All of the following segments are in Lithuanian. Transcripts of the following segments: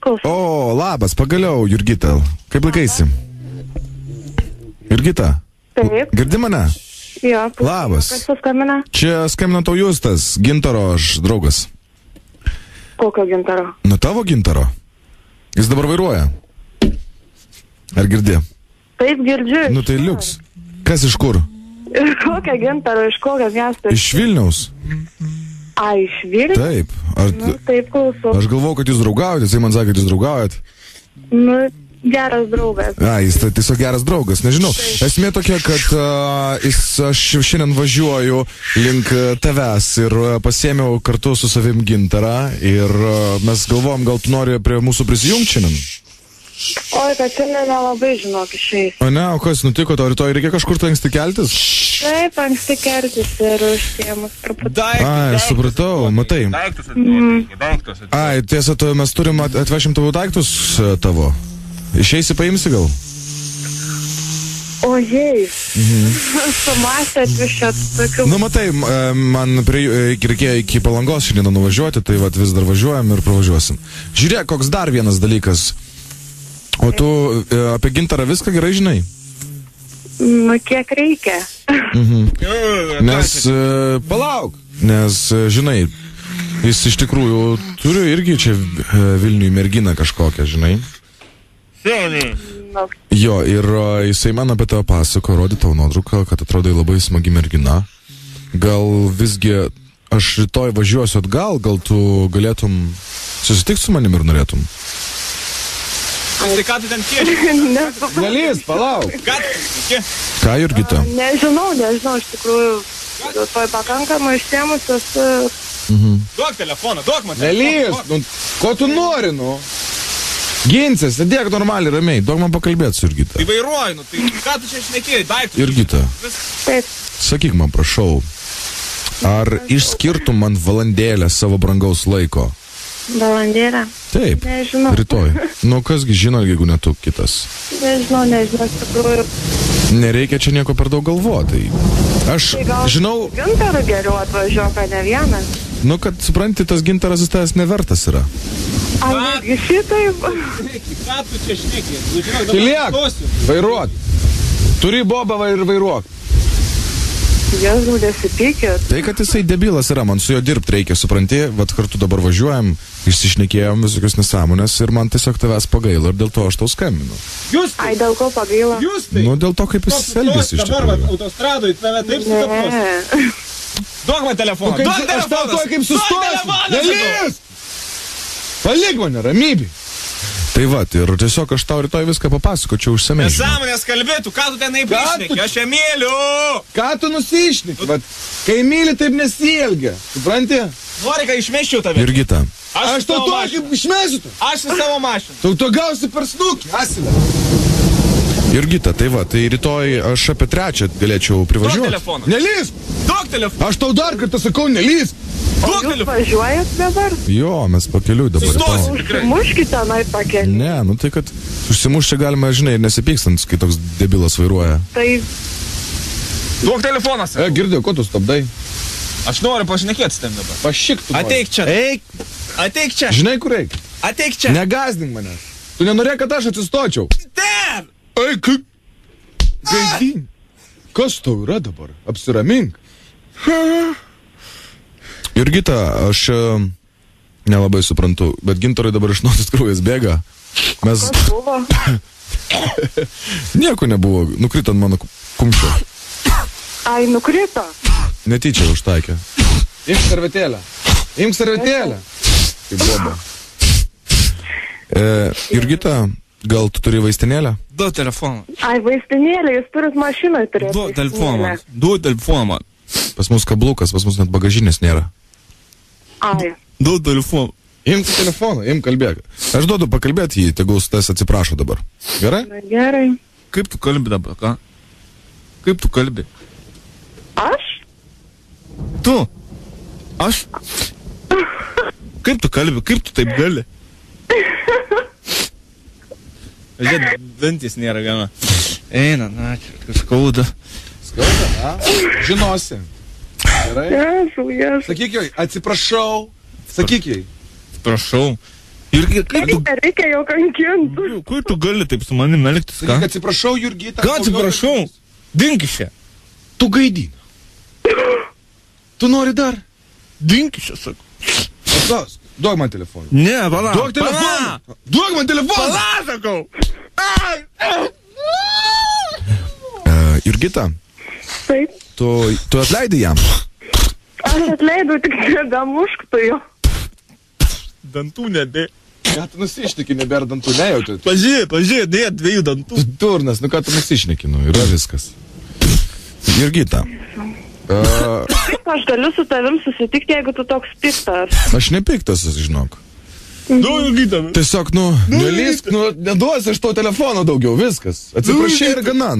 klausau. O, labas, pagaliau, Jurgita. Kaip laikaisi? Jurgita? Taip. Girdi mane? Jo, Labas. Kas paskambina? Čia skambina tau Justas, Gintaro aš draugas. Kokio Gintaro? Nu tavo Gintaro. Jis dabar vairuoja. Ar girdi? Taip, girdžiu. Nu tai liuks. Kas iš kur? Iš kokio Gintaro, iš kokio miesto? Iš Vilniaus. Iš Vilniaus? Taip. Nu, taip, klausau. Aš galvau, kad jūs draugaujat, jisai man sakė, kad jūs draugaujat. Nu, geras draugas. Jis tiesiog geras draugas, nežinau. Esmė tokia, kad aš šiandien važiuoju link tavęs ir pasėmiau kartu su savim Gintarą ir mes galvojom, gal tu nori prie mūsų prisijungti šiandien. Oi, kad šiandien nelabai žinok išeis. O ne, o kas nutiko, tau rytoj reikia kažkur tai anksti keltis? Taip, anksti kertis ir užsiemus truputį. Ai, supratau, matai. Daiktus. Ai, tiesa, mes turim atvešim tavo daiktus tavo. Išeisi, paimsi gal? Ojei. Sumasę atvišėt tokių. Nu, matai, man reikėjo iki Palangos šiandien nuvažiuoti, tai vat vis dar važiuojam ir pravažiuosim. Žiūrėk, koks dar vienas dalykas. O tu apie Gintarą viską gerai žinai? Nu, kiek reikia. Nes, palauk, nes, žinai, jis iš tikrųjų turi irgi čia Vilniui merginą kažkokią, žinai. Nu, Jo, ir jisai man apie tave pasako, rodė tavo nuotrauką, kad atrodai labai smagi mergina. Gal visgi aš rytoj važiuosiu atgal, gal tu galėtum susitikti su manim ir norėtum? Tai ką tu ten kieši? Nelys, palauk. Ką, Jurgita? Nežinau, iš tikrųjų. Toj pakankamai išsiemus esu. Duok telefoną, duok man Nelys, telefoną. ko tu nori, nu? Ginsis, sėdėk normaliai, ramiai, duok man pakalbėti su Jurgita. Tai vairuoju, nu, tai ką tu čia šnekėjai, daiktus? Jurgita, Taip. sakyk man, prašau, ar išskirtum man valandėlę savo brangaus laiko? Valandėlę. Taip, Nežinau. rytoj. Nu, kasgi žino, jeigu ne tu kitas. Nežinau, iš tikrųjų. Nereikia čia nieko per daug galvoti. Aš Tai gal žinau, Gintarą geriau atvažiuok, kad ne vienas. nu, kad supranti, tas Gintaras jis tavęs nevertas yra. Ar netgi šitaip? Ką tu čia šnekėjai? Nu, žinok, Kiliek, dabar stosiu. vairuot. Turi bobą ir vairuok. Jėzau, nesipykit. Tai, kad jisai debilas yra, man su juo dirbti reikia, supranti, vat kartu dabar važiuojam, išsišnekėjom visokius nesąmonės ir man tiesiog tavęs pagaila ir dėl to aš tau skambinu. Jūs tai, Ai, dėl ko pagaila? jūs tai. Nu, dėl to, kaip jis elgėsi iš Dabar, tikrųjų. autostradoj, tave taip sutapos. Ne. Duok man telefoną. Kaip, Duok aš tau telefoną. tuoj kaip sustosiu. Telefoną. Nelys! Palik mane, ramybė. Tai va, ir tiesiog aš tau rytoj viską papasakočiau užsamei. Nesąmonės kalbėtų, ką tu tenai prišneki, aš ją myliu. Ką tu nusišneki? Vat, kai myli, taip nesielgia. Supranti? Nori, kad išmeščiau tave. Jurgita. Aš Aš tau savo to mašiną. kaip išmesiu tu. Aš į savo mašiną. Tu gausi per snukį, asilę. Jurgita, tai va, tai rytoj aš apie 3 galėčiau privažiuoti. Duok telefoną. Nelys! Duok telefoną. Aš tau dar kartą sakau, nelys! Duok Jūs telefoną. važiuojat dabar? Jo, mes pakeliui dabar. Sustosi. rytoj. Užsimuškite, nai pakeliu. Ne, nu tai kad užsimuš čia galima, žinai, ir nesipykstant, kai toks debilas vairuoja. Tai Duok telefoną. sakau. Girdėjau, ko tu stabdai? Aš noriu pašnekėti su tavim dabar. Pašik tu. Ateik čia. Eik, Ateik čia. žinai, kur eik. Ateik čia. Negazdink manęs. Tu nenorėjai, kad aš atsistočiau. Ten. Eik, gaidin. Kas tau yra dabar? Apsiramink. Jurgita, aš nelabai suprantu, bet Gintarui dabar iš nosies kraujas bėga. Mes... kas buvo? Nieko nebuvo, nukrito ant mano kumščio. Ai, nukrito. Netyčia užtaikė. Imk servetėlę. Imk servetėlę. Kaip boba. Jurgita, gal tu turi vaistinėlę? Duok telefoną. Ai, vaistinėlė, jūs turit mašinoje turėti. Duok telefoną man. Duok telefoną man. Pas mus kablukas, pas mus net bagažinės nėra. Ai, Duok telefoną. Imk telefoną, imk kalbėk. Aš duodu pakalbėti jį, tegul su tas atsiprašo dabar. Gerai? na gerai. Kaip tu kalbi dabar, ką? Kaip tu kalbi? Aš? Tu. Aš. Kaip tu kalbi? Kaip tu taip gali? Žiūrėk, dantis nėra gana. Eina, na, čia skauda. Skauda, na? Žinosi. Gerai? Jėzau, jėzau. Sakyk jai, atsiprašau. Sakyk jai. Prašau. Jurgi, kaip tu... Reikia jau kankinti. Kaip tu gali taip su manim elgtis, ką? Atsiprašau, Jurgita. Ką atsiprašau? Dink iš čia. Tu gaidina. Tu nori dar? Dink iš čia, sakau. Duok man telefoną. Ne, pala. Duok telefoną. Duok man telefoną. Pala, sakau. Jurgita, Taip. tu atleidai jam? Aš atleidau, tik nedamušk tu jo. Dantų nedė. Ką tu nusišneki, nebėra dantų, nejauti. Pažiūrė, dėja 2 dantų. Durnas, nu ką tu nusišneki, nu, yra viskas. Jurgita. Kaip aš galiu su tavim susitikti, jeigu tu toks piktas? Aš nepiktas, žinok. Nu, Jurgita. Tiesiog, nelysk, neduosi aš tau telefono daugiau, viskas. Atsiprašai ir gana,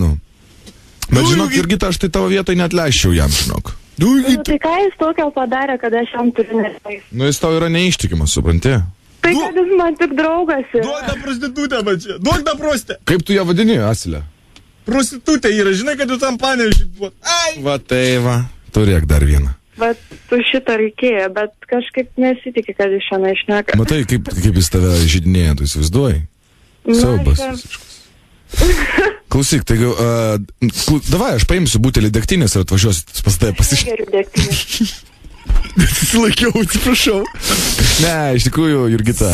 Bet žinok, Jurgita, aš tai tavo vietoj neatleiščiau jam, žinok. Tai ką jis tokio padarė, kad aš jam turiu neleis? Jis tau yra neištikimas, supranti? Tai kad jis man tik draugas yra. Duok tą prostitutę, mačia. Duok tą prostę. Kaip tu ją vadini, Asilė? Prostitutė yra, žinai, kad jūs tam panėžit buvo. Ai! Va tai va, turėk dar vieną. Bet tu šitą reikėjo, bet kažkaip nesitikė, kad jis šiandien išneka. Matai, kaip jis tave žydinėja, tu įsivaizduoji? Siaubas visiškas. Klausyk, tai davai, aš paimsiu butelį degtinės ir atvažiuosiu pas tave pasišnekėti. Geriu degtinės. Susilaikiau, atsiprašau. Ne, iš tikrųjų, Jurgita.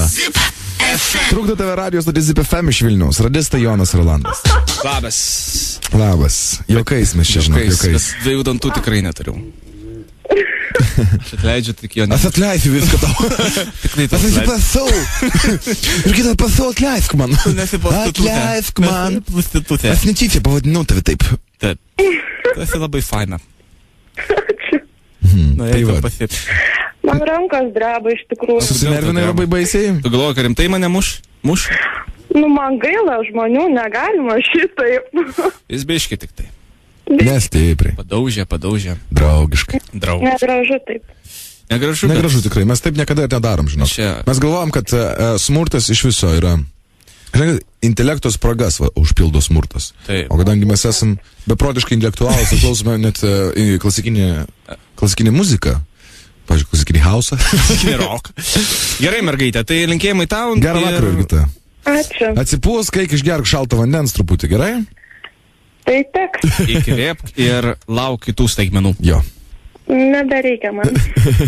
Trukdo tave radijos stotis Zip FM iš Vilniaus. Radistai Jonas Rolandas. Labas. Juokais mes čia, žinok, juokais. 2 dantų tikrai neturiu. Aš atleidžiu tik jo. Aš atleisiu viską tau. Tikrai Aš atsipasau. Jurgita, pasau, atleisk man. Atleisk man. Prostitutė. Aš netyčia pavadinau tave taip. Taip. Tu esi labai faina. Tai va. Man rankos dreba iš tikrųjų. Susinervinai labai baisiai. Tu galvoji, kad rimtai mane muš? Nu, man gaila žmonių, negalima šitaip. Jis biški tik tai. Nestipriai. Padaužė. Draugiškai. Negražu taip. Negražu tikrai, mes taip niekada ir nedarom, žinok. Mes galvojam, kad smurtas iš viso yra, žinai, intelekto spragas užpildo smurtas. Taip. O kadangi mes esam beprotiškai intelektualus ir klausome net klasikinį muziką, pavyzdžiui, klasikinį hausą. Klasikinį rock. Gerai, mergaitė, tai linkėjimai tau. Gerą vakarą, Jurgita. Ačiū. Atsipūsk, eik išgerk šalto vandens truputį, gerai? Tai teks. Įkvėpk ir lauk kitų staigmenų. Jo. Nebereikia man.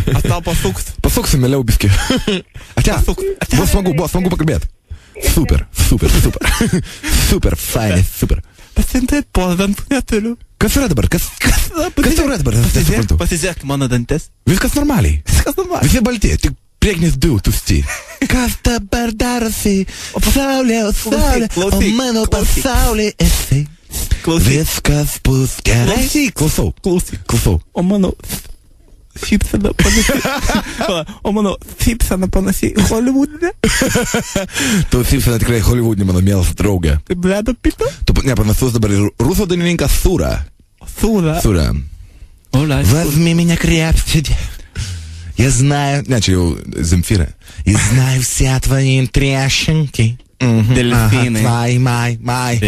Aš tau pasuks. Pasuksiu, mieliau biski. Atia, buvo smagu pakalbėti. Super. Super, fainai, super. Pasintėt po dantų neturiu. Kas yra dabar? Kas tau yra dabar? Pasizėk mano dantis. Viskas normaliai. Visi balti, tik priekinis du tušti. Kas dabar darosi? Saulė, o mano pasaulė esi. Viskas bus gerai. Klausau. O mano šypsena panašiai į Hollywoodinę. Tu šypsena tikrai Hollywoodinė, mano mielas draugė. Kaip Bredo Pito? Tu nepanašus dabar ir rusų dainininkas Sura. Сура. Возьми меня крепче. Я знаю... Не, чего, Земфира. Я знаю все твои трясинки. Дельфины. Твои, май.